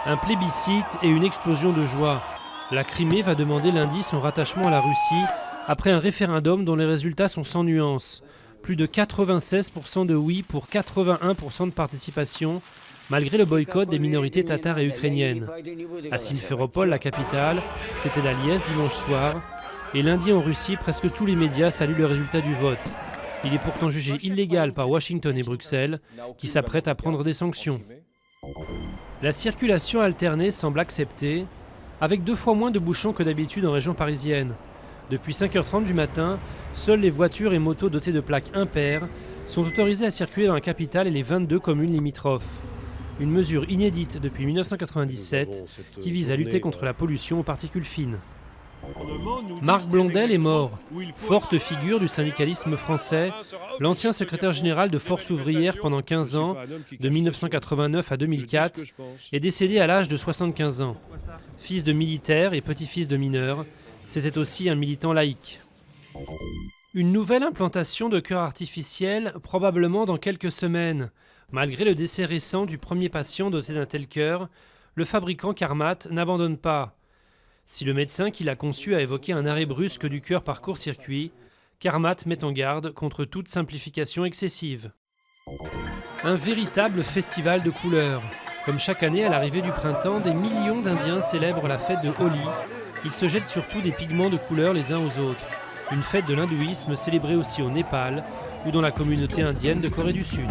Un plébiscite et une explosion de joie. La Crimée va demander lundi son rattachement à la Russie après un référendum dont les résultats sont sans nuance. Plus de 96% de oui pour 81% de participation, malgré le boycott des minorités tatares et ukrainiennes. À Simferopol, la capitale, c'était la liesse dimanche soir. Et lundi en Russie, presque tous les médias saluent le résultat du vote. Il est pourtant jugé illégal par Washington et Bruxelles, qui s'apprêtent à prendre des sanctions. La circulation alternée semble acceptée, avec 2 fois moins de bouchons que d'habitude en région parisienne. Depuis 5h30 du matin, seules les voitures et motos dotées de plaques impaires sont autorisées à circuler dans la capitale et les 22 communes limitrophes. Une mesure inédite depuis 1997 qui vise à lutter contre la pollution aux particules fines. Marc Blondel est mort. Forte figure du syndicalisme français, l'ancien secrétaire général de Force ouvrière pendant 15 ans, de 1989 à 2004, est décédé à l'âge de 75 ans. Fils de militaire et petit-fils de mineur, c'était aussi un militant laïque. Une nouvelle implantation de cœur artificiel, probablement dans quelques semaines. Malgré le décès récent du premier patient doté d'un tel cœur, le fabricant Carmat n'abandonne pas. Si le médecin qui l'a conçu a évoqué un arrêt brusque du cœur par court-circuit, Carmat met en garde contre toute simplification excessive. Un véritable festival de couleurs. Comme chaque année à l'arrivée du printemps, des millions d'Indiens célèbrent la fête de Holi. Ils se jettent surtout des pigments de couleurs les uns aux autres. Une fête de l'hindouisme célébrée aussi au Népal ou dans la communauté indienne de Corée du Sud.